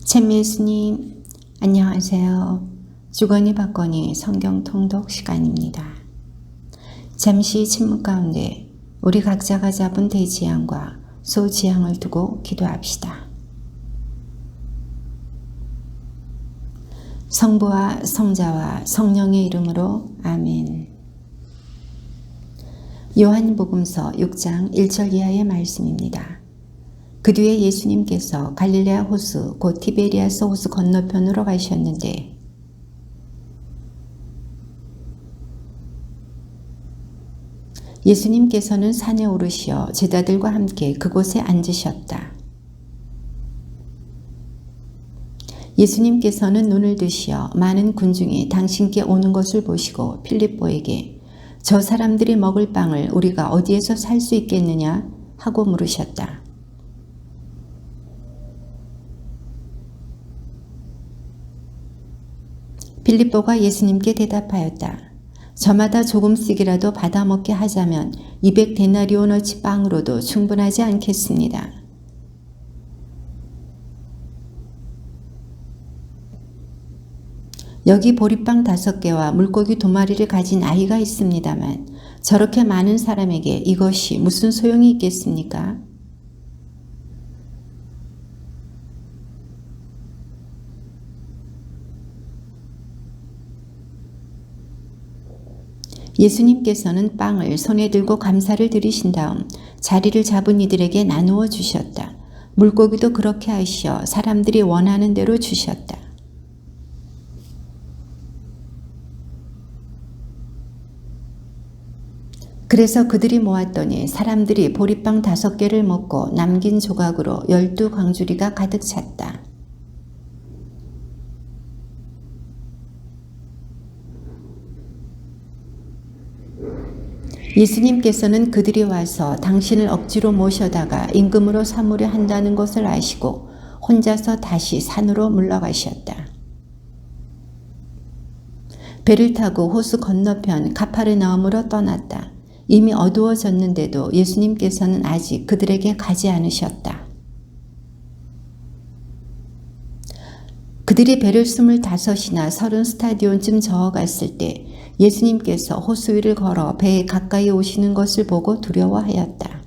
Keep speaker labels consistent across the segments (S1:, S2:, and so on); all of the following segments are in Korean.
S1: 참 예수님, 안녕하세요. 주거니 받거니 성경 통독 시간입니다. 잠시 침묵 가운데 우리 각자가 잡은 대지향과 소지향을 두고 기도합시다. 성부와 성자와 성령의 이름으로 아멘. 요한복음서 6장 1절 이하의 말씀입니다. 그 뒤에 예수님께서 갈릴레아 호수 곧 티베리아스 호수 건너편으로 가셨는데 예수님께서는 산에 오르시어 제자들과 함께 그곳에 앉으셨다. 예수님께서는 눈을 드시어 많은 군중이 당신께 오는 것을 보시고 필립보에게 저 사람들이 먹을 빵을 우리가 어디에서 살 수 있겠느냐 하고 물으셨다. 필립보가 예수님께 대답하였다. 저마다 조금씩이라도 받아먹게 하자면 200데나리온어치 빵으로도 충분하지 않겠습니다. 여기 보리빵 5개와 물고기 2마리를 가진 아이가 있습니다만 저렇게 많은 사람에게 이것이 무슨 소용이 있겠습니까? 예수님께서는 빵을 손에 들고 감사를 드리신 다음 자리를 잡은 이들에게 나누어 주셨다. 물고기도 그렇게 하시어 사람들이 원하는 대로 주셨다. 그래서 그들이 모았더니 사람들이 보리빵 5개를 먹고 남긴 조각으로 12광주리가 가득 찼다. 예수님께서는 그들이 와서 당신을 억지로 모셔다가 임금으로 삼으려 한다는 것을 아시고 혼자서 다시 산으로 물러가셨다. 배를 타고 호수 건너편 가파르나움으로 떠났다. 이미 어두워졌는데도 예수님께서는 아직 그들에게 가지 않으셨다. 그들이 배를 25이나 30스타디온쯤 저어갔을 때 예수님께서 호수 위를 걸어 배에 가까이 오시는 것을 보고 두려워하였다.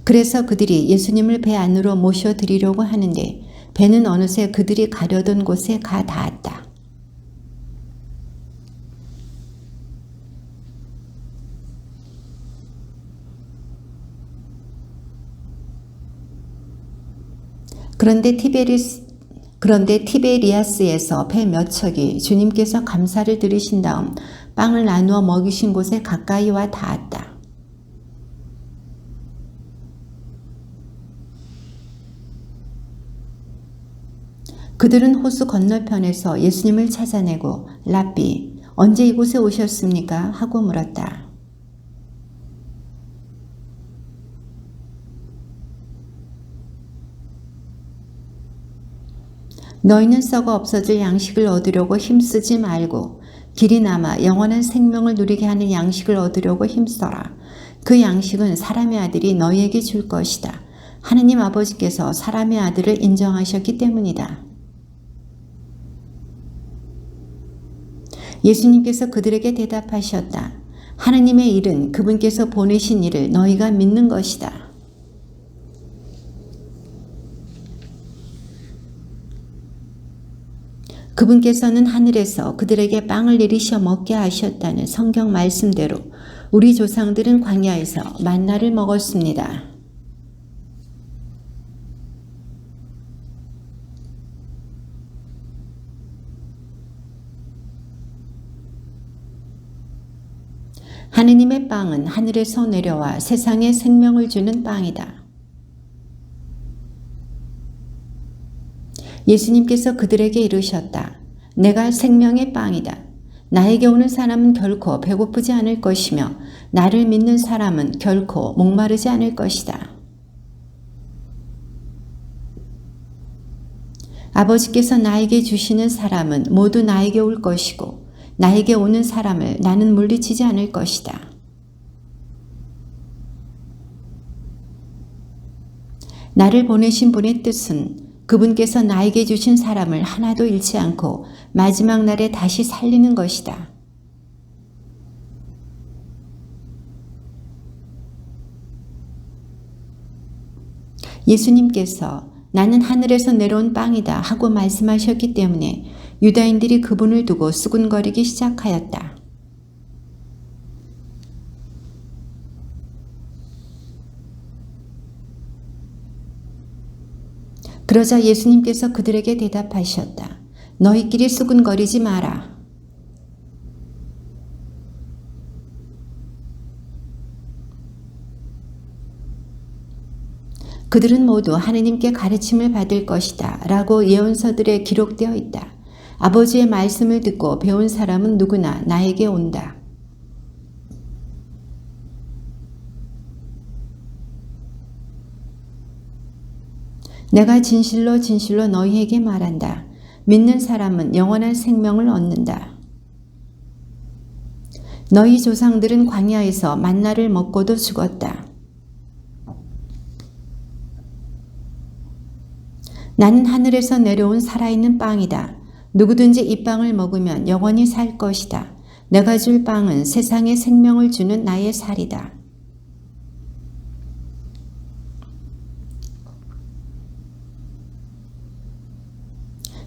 S1: 그래서 그들이 예수님을 배 안으로 모셔드리려고 하는데 배는 어느새 그들이 가려던 곳에 가 닿았다. 그런데 티베리아스에서 배 몇 척이 주님께서 감사를 드리신 다음 빵을 나누어 먹이신 곳에 가까이 와 닿았다. 그들은 호수 건너편에서 예수님을 찾아내고 랍비, 언제 이곳에 오셨습니까? 하고 물었다. 너희는 썩어 없어질 양식을 얻으려고 힘쓰지 말고 길이 남아 영원한 생명을 누리게 하는 양식을 얻으려고 힘써라. 그 양식은 사람의 아들이 너희에게 줄 것이다. 하느님 아버지께서 사람의 아들을 인정하셨기 때문이다. 예수님께서 그들에게 대답하셨다. 하느님의 일은 그분께서 보내신 일을 너희가 믿는 것이다. 그분께서는 하늘에서 그들에게 빵을 내리셔 먹게 하셨다는 성경 말씀대로 우리 조상들은 광야에서 만나를 먹었습니다. 하느님의 빵은 하늘에서 내려와 세상에 생명을 주는 빵이다. 예수님께서 그들에게 이르셨다. 내가 생명의 빵이다. 나에게 오는 사람은 결코 배고프지 않을 것이며 나를 믿는 사람은 결코 목마르지 않을 것이다. 아버지께서 나에게 주시는 사람은 모두 나에게 올 것이고 나에게 오는 사람을 나는 물리치지 않을 것이다. 나를 보내신 분의 뜻은 그분께서 나에게 주신 사람을 하나도 잃지 않고 마지막 날에 다시 살리는 것이다. 예수님께서 나는 하늘에서 내려온 빵이다 하고 말씀하셨기 때문에 유다인들이 그분을 두고 수군거리기 시작하였다. 그러자 예수님께서 그들에게 대답하셨다. 너희끼리 수군거리지 마라. 그들은 모두 하느님께 가르침을 받을 것이다 라고 예언서들에 기록되어 있다. 아버지의 말씀을 듣고 배운 사람은 누구나 나에게 온다. 내가 진실로 진실로 너희에게 말한다. 믿는 사람은 영원한 생명을 얻는다. 너희 조상들은 광야에서 만나를 먹고도 죽었다. 나는 하늘에서 내려온 살아있는 빵이다. 누구든지 이 빵을 먹으면 영원히 살 것이다. 내가 줄 빵은 세상에 생명을 주는 나의 살이다.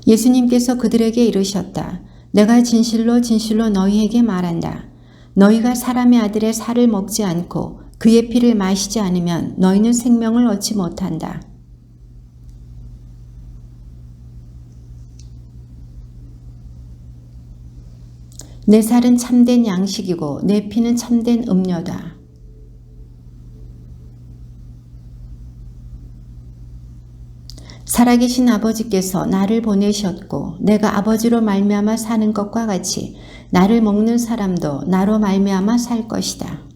S1: 예수님께서 그들에게 이르셨다. 내가 진실로 진실로 너희에게 말한다. 너희가 사람의 아들의 살을 먹지 않고 그의 피를 마시지 않으면 너희는 생명을 얻지 못한다. 내 살은 참된 양식이고 내 피는 참된 음료다. 살아계신 아버지께서 나를 보내셨고 내가 아버지로 말미암아 사는 것과 같이 나를 먹는 사람도 나로 말미암아 살 것이다.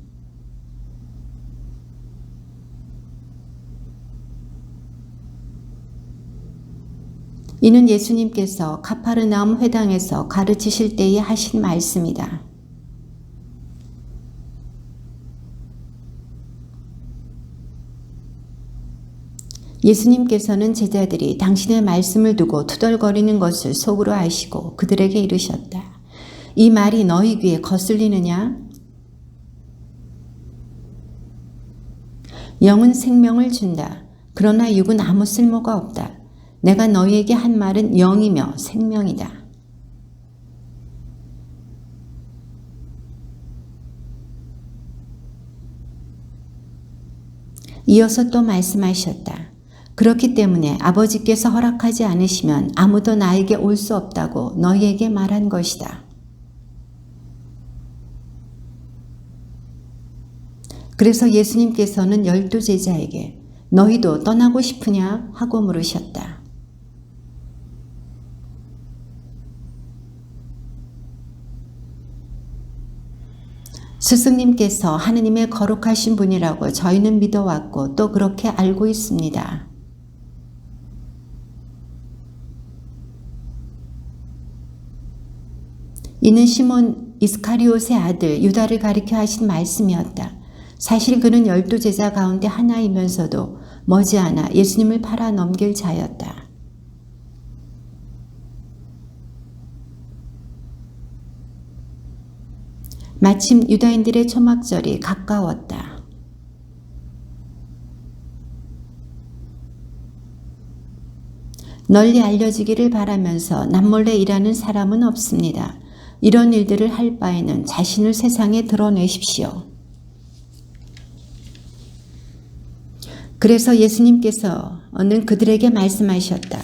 S1: 이는 예수님께서 가파르나움 회당에서 가르치실 때에 하신 말씀이다. 예수님께서는 제자들이 당신의 말씀을 두고 투덜거리는 것을 속으로 아시고 그들에게 이르셨다. 이 말이 너희 귀에 거슬리느냐? 영은 생명을 준다. 그러나 육은 아무 쓸모가 없다. 내가 너희에게 한 말은 영이며 생명이다. 이어서 또 말씀하셨다. 그렇기 때문에 아버지께서 허락하지 않으시면 아무도 나에게 올 수 없다고 너희에게 말한 것이다. 그래서 예수님께서는 12제자에게 너희도 떠나고 싶으냐 하고 물으셨다. 스승님께서 하느님의 거룩하신 분이라고 저희는 믿어왔고 또 그렇게 알고 있습니다. 이는 시몬 이스카리옷의 아들 유다를 가리켜 하신 말씀이었다. 사실 그는 12제자 가운데 하나이면서도 머지않아 예수님을 팔아 넘길 자였다. 마침 유다인들의 초막절이 가까웠다. 널리 알려지기를 바라면서 남몰래 일하는 사람은 없습니다. 이런 일들을 할 바에는 자신을 세상에 드러내십시오. 그래서 예수님께서는 그들에게 말씀하셨다.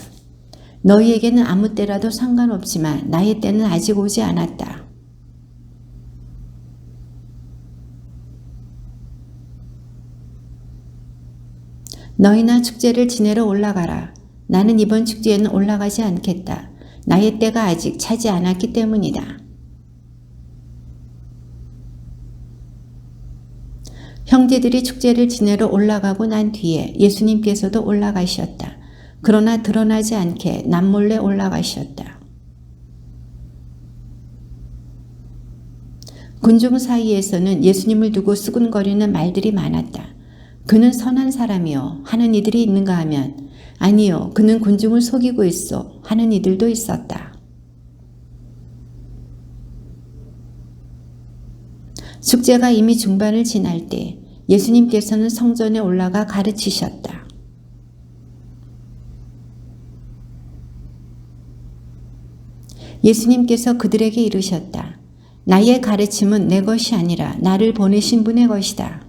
S1: 너희에게는 아무 때라도 상관없지만 나의 때는 아직 오지 않았다. 너희나 축제를 지내러 올라가라. 나는 이번 축제에는 올라가지 않겠다. 나의 때가 아직 차지 않았기 때문이다. 형제들이 축제를 지내러 올라가고 난 뒤에 예수님께서도 올라가셨다. 그러나 드러나지 않게 남몰래 올라가셨다. 군중 사이에서는 예수님을 두고 수군거리는 말들이 많았다. 그는 선한 사람이요 하는 이들이 있는가 하면 아니요 그는 군중을 속이고 있어 하는 이들도 있었다. 축제가 이미 중반을 지날 때 예수님께서는 성전에 올라가 가르치셨다. 예수님께서 그들에게 이르셨다. 나의 가르침은 내 것이 아니라 나를 보내신 분의 것이다.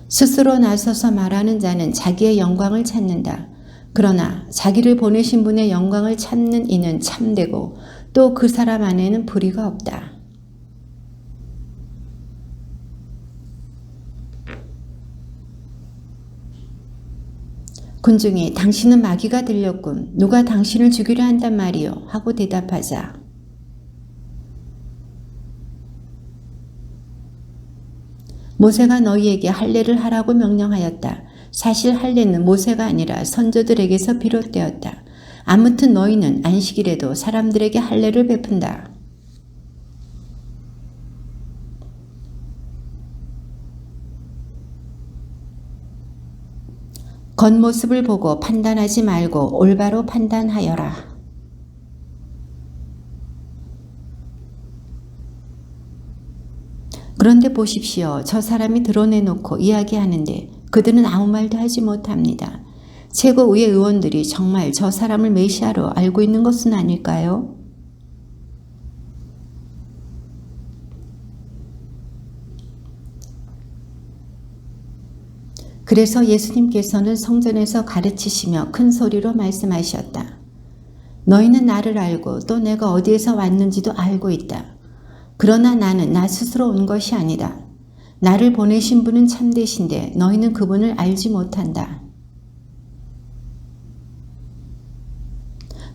S1: 스스로 나서서 말하는 자는 자기의 영광을 찾는다. 그러나 자기를 보내신 분의 영광을 찾는 이는 참되고 또 그 사람 안에는 불의가 없다. 군중이 당신은 마귀가 들렸군. 누가 당신을 죽이려 한단 말이요? 하고 대답하자. 모세가 너희에게 할례를 하라고 명령하였다. 사실 할례는 모세가 아니라 선조들에게서 비롯되었다. 아무튼 너희는 안식일에도 사람들에게 할례를 베푼다. 겉모습을 보고 판단하지 말고 올바로 판단하여라. 그런데 보십시오. 저 사람이 드러내놓고 이야기하는데 그들은 아무 말도 하지 못합니다. 최고위의 의원들이 정말 저 사람을 메시아로 알고 있는 것은 아닐까요? 그래서 예수님께서는 성전에서 가르치시며 큰 소리로 말씀하셨다. 너희는 나를 알고 또 내가 어디에서 왔는지도 알고 있다. 그러나 나는 나 스스로 온 것이 아니다. 나를 보내신 분은 참되신데 너희는 그분을 알지 못한다.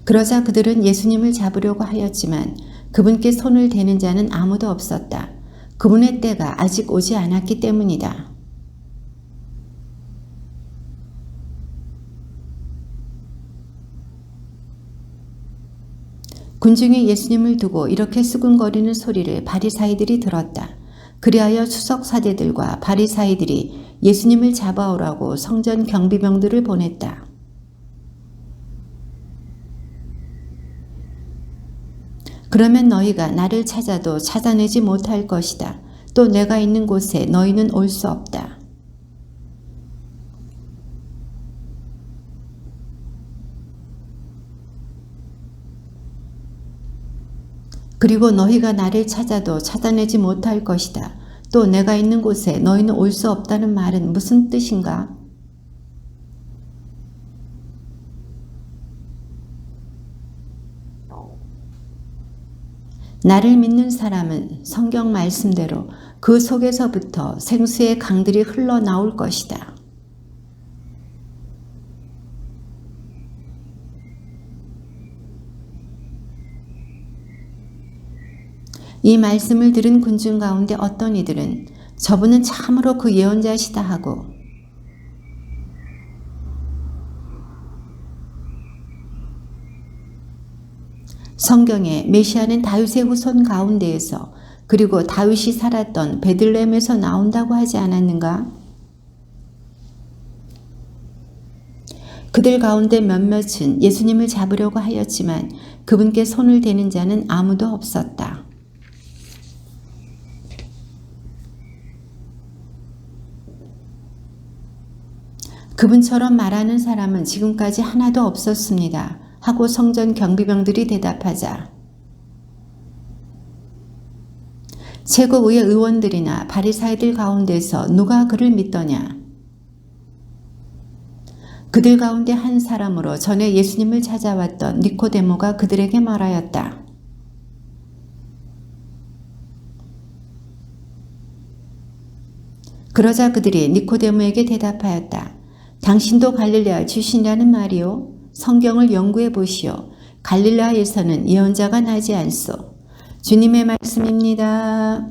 S1: 그러자 그들은 예수님을 잡으려고 하였지만 그분께 손을 대는 자는 아무도 없었다. 그분의 때가 아직 오지 않았기 때문이다. 군중이 예수님을 두고 이렇게 수군거리는 소리를 바리사이들이 들었다. 그리하여 수석사제들과 바리사이들이 예수님을 잡아오라고 성전 경비병들을 보냈다. 그러면 너희가 나를 찾아도 찾아내지 못할 것이다. 또 내가 있는 곳에 너희는 올 수 없다. 그리고 너희가 나를 찾아도 찾아내지 못할 것이다. 또 내가 있는 곳에 너희는 올 수 없다는 말은 무슨 뜻인가? 나를 믿는 사람은 성경 말씀대로 그 속에서부터 생수의 강들이 흘러나올 것이다. 이 말씀을 들은 군중 가운데 어떤 이들은 저분은 참으로 그 예언자시다 하고 성경에 메시아는 다윗의 후손 가운데에서 그리고 다윗이 살았던 베들레헴에서 나온다고 하지 않았는가? 그들 가운데 몇몇은 예수님을 잡으려고 하였지만 그분께 손을 대는 자는 아무도 없었다. 그분처럼 말하는 사람은 지금까지 하나도 없었습니다. 하고 성전 경비병들이 대답하자 최고위의 의원들이나 바리사이들 가운데서 누가 그를 믿더냐? 그들 가운데 한 사람으로 전에 예수님을 찾아왔던 니코데모가 그들에게 말하였다. 그러자 그들이 니코데모에게 대답하였다. 당신도 갈릴레아 출신이라는 말이요? 성경을 연구해 보시오. 갈릴레아에서는 예언자가 나지 않소. 주님의 말씀입니다.